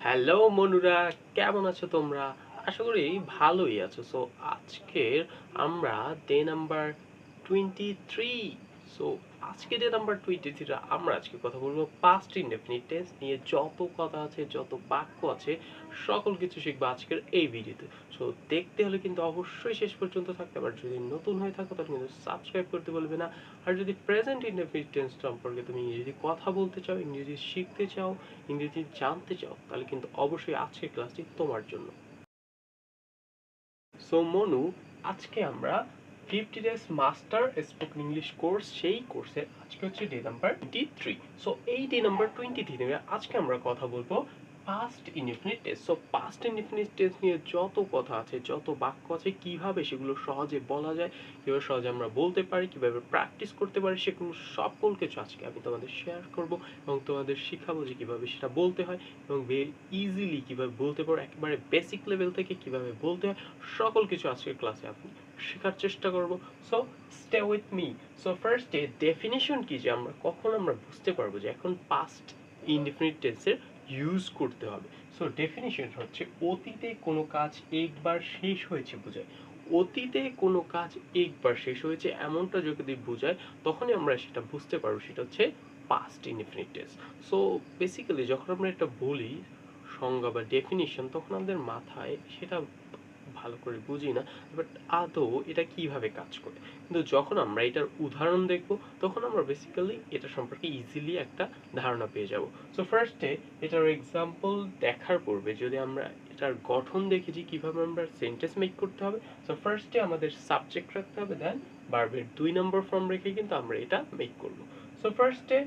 Hello মনুরা, কেমন আছো তোমরা? আশা করি ভালোই আছো। সো আজকের আমরা ডে নাম্বার 23। সো আজকে ডে নাম্বার 23 আমরা আজকে কথা বলবো পাস্ট ইনডেফিনিট টেন্স নিয়ে। যত কথা আছে, যত বাক্য আছে, সকল কিছু শিখবো আজকের এই ভিডিওতে। সো দেখতে হলে কিন্তু অবশ্যই শেষ পর্যন্ত থাকতে হবে। যদি নতুন হয়ে থাকো তাহলে কিন্তু সাবস্ক্রাইব করতে বলবে না। আর যদি প্রেজেন্ট ইনডেফিনিট টেন্স সম্পর্কে তুমি ইংরেজি কথা বলতে চাও, ইংরেজি শিখতে চাও, ইংরেজি জানতে চাও, তাহলে কিন্তু অবশ্যই আজকের ক্লাসটি তোমার জন্য। সো মনু, আজকে আমরা 50 days master spoken English course, সেই কোর্সের আজকে হচ্ছে ডে নাম্বার 23। সো এই ডে নাম্বার 23 আজকে আমরা কথা বলবো past indefinite tense. So past indefinite tense নিয়ে যত কথা আছে, যত বাক্য আছে, কিভাবে সেগুলো সহজে বলা যায়, কিভাবে সহজে আমরা বলতে পারি, কিভাবে প্র্যাকটিস করতে পারি, সেগুলো সকল কিছু আজকে আমি তোমাদের শেয়ার করব এবং তোমাদের শিখাবো যে কিভাবে সেটা বলতে হয় এবং ভেরি ইজিলি কিভাবে বলতে পারো, একেবারে বেসিক লেভেল থেকে কিভাবে বলতে হয়, সকল কিছু আজকের ক্লাসে আপনি শেখার চেষ্টা করব। So stay with me. So ফার্স্টে ডেফিনিশন কি, যে আমরা কখন আমরা বুঝতে পারবো যে এখন পাস্ট ইনডেফিনিট টেন্সের ইউজ করতে হবে। সো ডেফিনিশন হচ্ছে অতীতে কোনো কাজ একবার শেষ হয়েছে বোঝায়। অতীতে কোনো কাজ একবার শেষ হয়েছে এমনটা যদি বোঝায়, তখনই আমরা সেটা বুঝতে পারবো সেটা হচ্ছে past indefinite tense. So basically যখন আমরা এটা বলি সংজ্ঞা বা ডেফিনিশন, তখন আমাদের মাথায় সেটা ভালো করে বুঝি না, বাট আদৌ এটা কিভাবে কাজ করে। কিন্তু যখন আমরা এটার উদাহরণ দেখব, তখন আমরা বেসিক্যালি এটা সম্পর্কে ইজিলি একটা ধারণা পেয়ে যাব। সো ফার্স্টে এটার এক্সাম্পল দেখার পূর্বে যদি আমরা এটার গঠন দেখেছি কিভাবে আমরা সেন্টেন্স মেক করতে হবে। সো ফার্স্টে আমাদের সাবজেক্ট রাখতে হবে, দেন ভার্বের 2 নম্বর ফর্ম রেখে কিন্তু আমরা এটা মেক করব। সো ফার্স্টে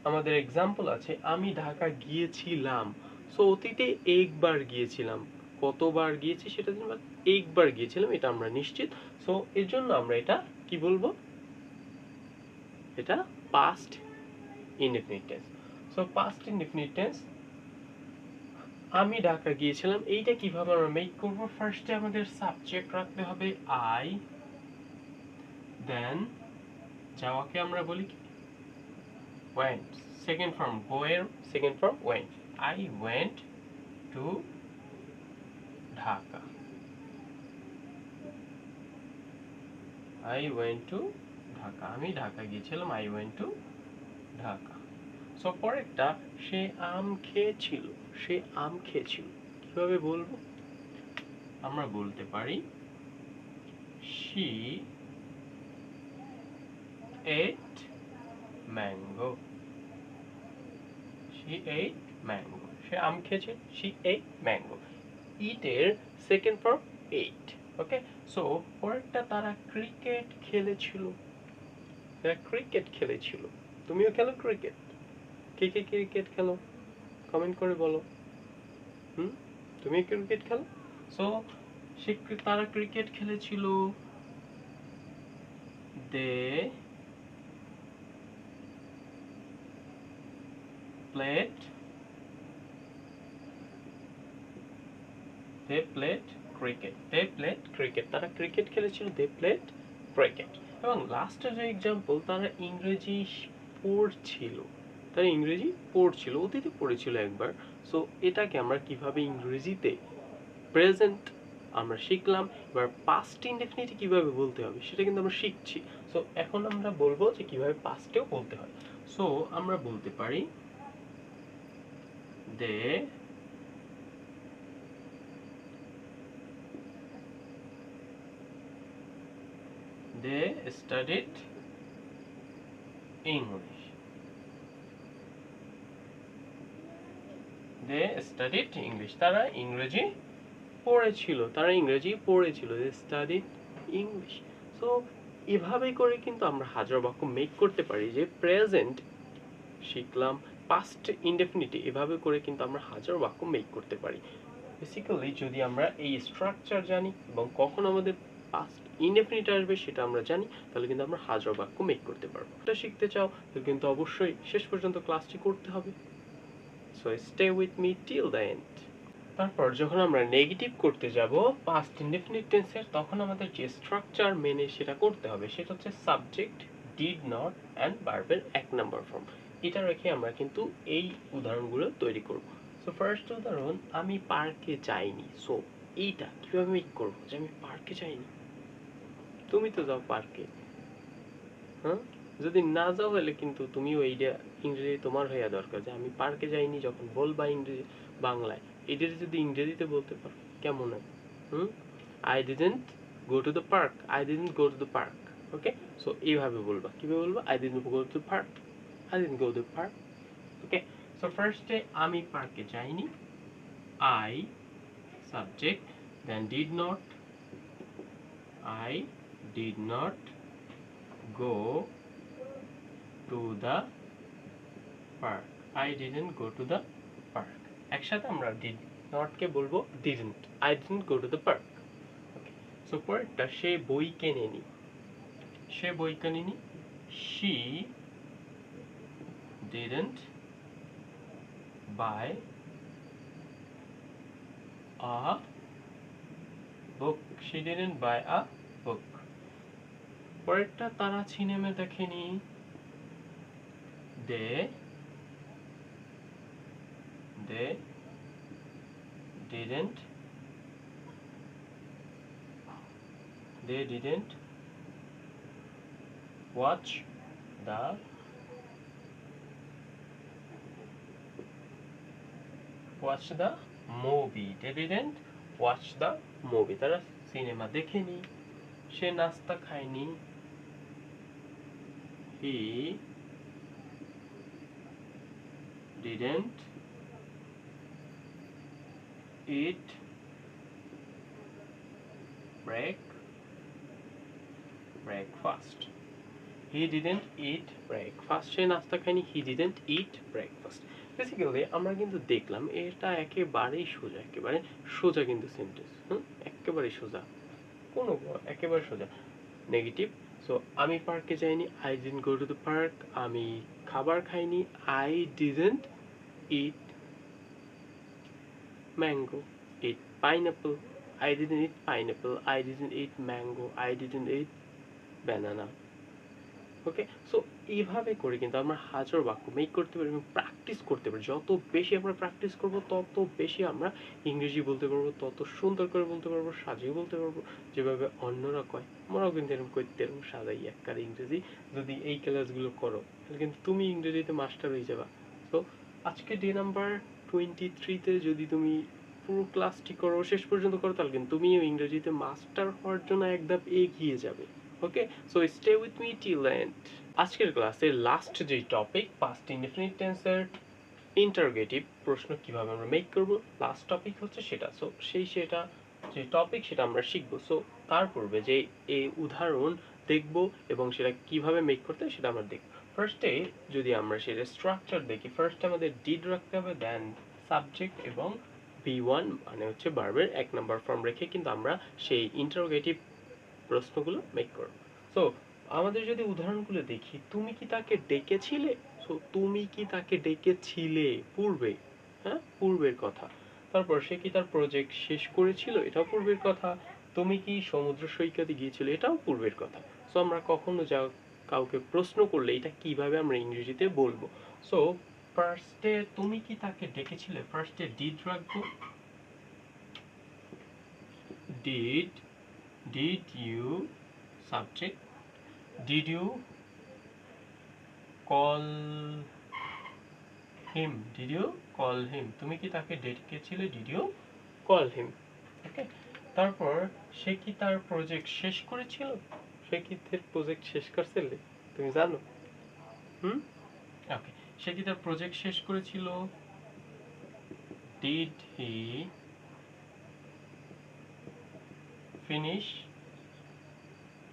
আমাদের এক্সাম্পল আছে, আমি ঢাকা গিয়েছিলাম। সো অতীতে একবার গিয়েছিলাম, কতবার গিয়েছি সেটা জানি, একবার গিয়েছিলাম এটা আমরা নিশ্চিত। সো এর জন্য আমরা এটা কি বলবো, এটা past indefinite tense. So past indefinite tense, আমি ঢাকা গিয়েছিলাম, এইটা কিভাবে আমরা মেক করব। ফার্স্টে আমাদের সাবজেক্ট রাখতে হবে আই, দেন যাওয়াকে আমরা বলি went, second form go এর second form went, I went to Dhaka, I went to Dhaka, আমি ঢাকা গিয়েছিলাম, I went to Dhaka. So পরেরটা, সে আম খেয়েছিল, সে আম খেয়েছিল কিভাবে বলবো, আমরা বলতে পারি she ate mango, she ate mango, সে আম খেয়েছে, she ate mango, eat এর সেকেন্ড ফর্ম ate। ওকে, সো পরেরটা, তারা ক্রিকেট খেলেছিল, তারা ক্রিকেট খেলেছিল, তুমিও খেলো ক্রিকেট, কে কে ক্রিকেট খেলো কমেন্ট করে বলো। হুম, তুমি ক্রিকেট খেলো। সো সে তারা ক্রিকেট খেলেছিল, they played, they played cricket, they played cricket, তারা ক্রিকেট খেলেছিল, দে প্লেড ক্রিকেট। এবং লাস্টের যে এক্সাম্পল, তারা ইংরেজি পড়ছিল, তারা ইংরেজি পড়ছিল, অতীতে পড়েছিল একবার। সো এটাকে আমরা কিভাবে ইংরেজিতে প্রেজেন্ট আমরা শিখলাম, এবার পাস্ট ইনডেফিনিট কিভাবে বলতে হবে সেটা কিন্তু আমরা শিখছি। সো এখন আমরা বলবো যে কিভাবে পাস্টেও বলতে হয়। সো আমরা বলতে পারি দে দে স্টাডিড ইংলিশ, দে স্টাডিড ইংলিশ, তারা ইংরেজি পড়েছিল, তারা ইংরেজি পড়েছিল, দে স্টাডিড ইংলিশ। সো এভাবে করে কিন্তু আমরা হাজার বাক্য মেক করতে পারি, যে প্রেজেন্ট শিখলাম, পাস্ট ইনডেফিনিট, এভাবে করে কিন্তু আমরা হাজার বাক্য মেক করতে পারি। বেসিক্যালি যদি আমরা এই স্ট্রাকচার জানি এবং কখন আমাদের পাস্ট ইনডেফিনিট আসবে সেটা আমরা জানি, তাহলে কিন্তু আমরা হাজার বাক্য মেক করতে পারবো। এটা শিখতে চাও তাহলে কিন্তু অবশ্যই শেষ পর্যন্ত ক্লাসটি করতে হবে। So stay with me till the end. তারপর যখন আমরা নেগেটিভ করতে যাব পাস্ট ইনডেফিনিট টেন্সের, তখন আমাদের যে স্ট্রাকচার মেনে সেটা করতে হবে সেটা হচ্ছে সাবজেক্ট, ডিড নট অ্যান্ড ভার্বের 1 নম্বর ফর্ম। এটা রেখে আমরা কিন্তু এই উদাহরণগুলো তৈরি করব। সো ফার্স্ট উদাহরণ, আমি পার্কে যাইনি। সো এইটা কিভাবে মেক করবো যে আমি পার্কে যাইনি? তুমি তো যাও পার্কে, হ্যাঁ? যদি না যাও তাহলে কিন্তু তুমিও এইটা ইংরেজি তোমার হইয়া দরকার যে আমি পার্কে যাইনি যখন বলবা ইংরেজি বাংলায়, এটা যদি ইংরেজিতে বলতে পারো কেমন হয়? Hmm, I didn't go to the park, I didn't go to the park. Okay, so এইভাবে বলবা। কিভাবে বলবা? I didn't go to the park, I didn't go to the park. Okay, so ফার্স্টে আমি পার্কে যাইনি, I subject, then did not, I did not go to the park, I didn't go to the park. একসাথে আমরা did not কে বলবো didn't, I didn't go to the park. Okay, so পরেরটা, সে বই কেনেনি, সে বই কেনেনি, she didn't buy a book, she didn't buy a book. পরেরটা, তারা সিনেমা দেখেনি, they didn't watch the movie, they didn't watch the movie, তারা সিনেমা দেখেনি। সে নাস্তা খায়নি, he didn't eat breakfast, he didn't eat breakfast, সে নাস্তা খায়নি, he didn't eat breakfast। Basically আমরা কিন্তু দেখলাম এটা একেবারেই সোজা, একেবারে সোজা কিন্তু সেন্টেন্স, একেবারে সোজা, কোনো একেবারে সোজা। নেগেটিভ, সো আমি পার্কে যাইনি, I didn't go to the park, আমি খাবার খাইনি, I didn't it mango, it pineapple, I didn't it pineapple, I didn't it mango, I didn't it banana. Okay, so এইভাবে করে কিন্তু আমরা হাজার বাক্য মেক করতে পারি এবং প্র্যাকটিস করতে পারি। যত বেশি আমরা প্র্যাকটিস করব তত বেশি আমরা ইংরেজি বলতে পারবো, তত সুন্দর করে বলতে পারবো, সাজিয়ে বলতে পারবো, যেভাবে অন্যরা কয় আমরাও কিন্তু এরকম করতে পারবো, সাজাই এককার ইংরেজি। যদি এই ক্লাসগুলো করো তাহলে কিন্তু তুমি ইংরেজিতে মাস্টার হয়ে যাবা। তো আজকে ডে নাম্বার 23-তে যদি তুমি পুরো ক্লাসটি করো, শেষ পর্যন্ত করো, তাহলে কিন্তু তুমিও ইংরেজিতে মাস্টার হওয়ার জন্য এক ধাপ এগিয়ে যাবে। Okay, so stay with me till end. আজকের ক্লাসের লাস্ট যে টপিক, পাস্ট ইনডেফিনিট টেন্সের ইন্টারোগেটিভ প্রশ্ন কিভাবে আমরা মেক করব, লাস্ট টপিক হচ্ছে সেটা। সো সেটা যে টপিক সেটা আমরা শিখব। সো তার পূর্বে যে এই উদাহরণ দেখব এবং সেটা কিভাবে মেক করতে হয় সেটা আমরা দেখব। ফার্স্টে যদি আমরা সেটা স্ট্রাকচার দেখি, ফার্স্টে আমাদের ডিড রাখতে হবে, দেন সাবজেক্ট এবং V1 মানে হচ্ছে ভার্বের 1 নাম্বার ফর্ম রেখে কিন্তু আমরা সেই ইন্টারোগেটিভ প্রশ্নগুলো মেক করব। সো আমাদের যদি উদাহরণগুলো দেখি, তুমি কি তাকে ডেকেছিলে? সো তুমি কি তাকে ডেকেছিলে পূর্বে, হ্যাঁ, পূর্বের কথা। তারপর সে কি তার প্রজেক্ট শেষ করেছিল? এটাও পূর্বের কথা। তুমি কি সমুদ্র সৈকতে গিয়েছিলে? এটাও পূর্বের কথা। সো আমরা কখনো কাউকে প্রশ্ন করলে এটা কিভাবে আমরা ইংরেজিতে বলবো? সো ফার্স্টে তুমি কি তাকে ডেকেছিলে, ফার্স্টে ডিড রাখবো। Did you subject, did you call him, did you call him, তুমি কি তাকে ডেকেছিলে, did you call him. Okay, তারপর সে কি তার প্রজেক্ট শেষ করেছিল? সে কি তার প্রজেক্ট শেষ করছিলে? তুমি জানো? ওকে, সে কি তার প্রজেক্ট শেষ করেছিল? Did he finish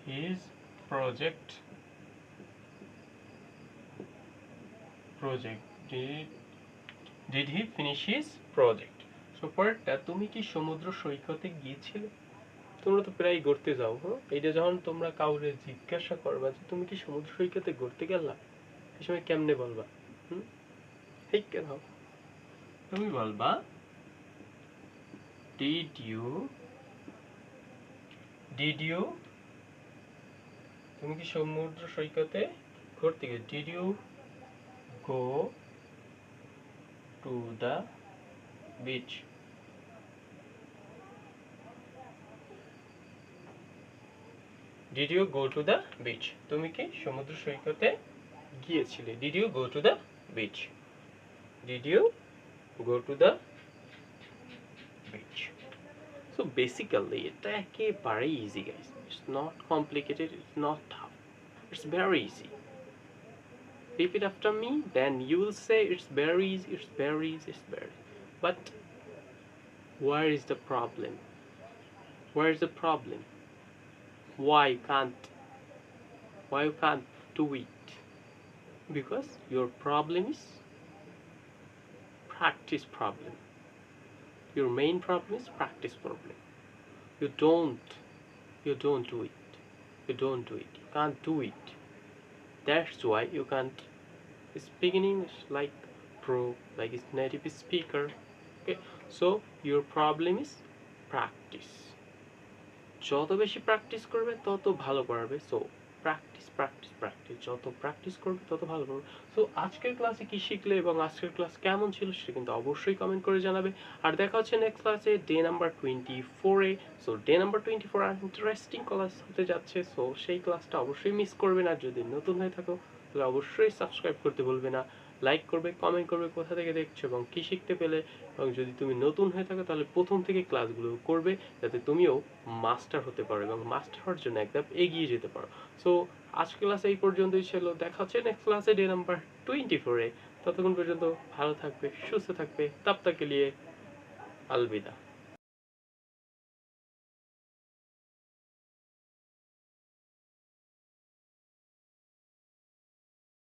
his project, did he finish his project. So পরেরটা, তুমি কি সমুদ্র সৈকতে গিয়েছিলে? তোমরা তো প্রায় ঘুরতে যাও, হ্যাঁ? এইটা যখন তোমরা কাউরে জিজ্ঞাসা করবা যে তুমি কি সমুদ্র সৈকতে ঘুরতে গেলা, এই সময় কেমনে বলবা? ঠিক কেন? তুমি বলবা ডিড ইউ তুমি কি সমুদ্র সৈকতে ঘুরতে গেলে, did you go to the beach. Did you go to the beach? তুমি কি সমুদ্র সৈকতে গিয়েছিলে? Did you go to the beach? Did you go to the beach? So basically এটা একেবারে easy guys. It's not complicated, it's not tough. It's very easy. Repeat after me, then you will say it's very easy, it's very easy, it's very. But where is the problem? Where is the problem? Why you can't do it? Because your problem is practice problem. Your main problem is practice problem. You don't do it. You don't do it. You can't do it. That's why you can't speak in English like pro, like it's native speaker. Okay, so your problem is practice. যত বেশি practice করবে তত ভালো পারবে। So practice practice practice, যত practice করবে তত ভালো করবে। সো আজকের ক্লাসে কি শিখলে এবং আজকের ক্লাস কেমন ছিল সেটা কিন্তু অবশ্যই কমেন্ট করে জানাবে। আর দেখা হচ্ছে নেক্সট ক্লাসে ডে নাম্বার 24-এ। সো ডে নাম্বার 24 আর ইন্টারেস্টিং ক্লাস হতে যাচ্ছে। সো সেই ক্লাসটা অবশ্যই মিস করবে না। যদি নতুন হয়ে থাকো তাহলে অবশ্যই সাবস্ক্রাইব করতে ভুলবে না, লাইক করবে, কমেন্ট করবে কোথা থেকে দেখছো এবং কি শিখতে পেলে। এবং যদি তুমি নতুন হয়ে থাকো তাহলে প্রথম থেকে ক্লাসগুলো করবে যাতে তুমিও মাস্টার হতে পারো এবং মাস্টার হওয়ার জন্য একদম এগিয়ে যেতে পারো। সো আজকের ক্লাসে এই পর্যন্তই ছিল। দেখা হচ্ছে নেক্সট ক্লাসে ডে নাম্বার 24-এ। ততক্ষণ পর্যন্ত ভালো থাকবে, সুস্থ থাকবে। তব তক কে লিয়ে अलविदा।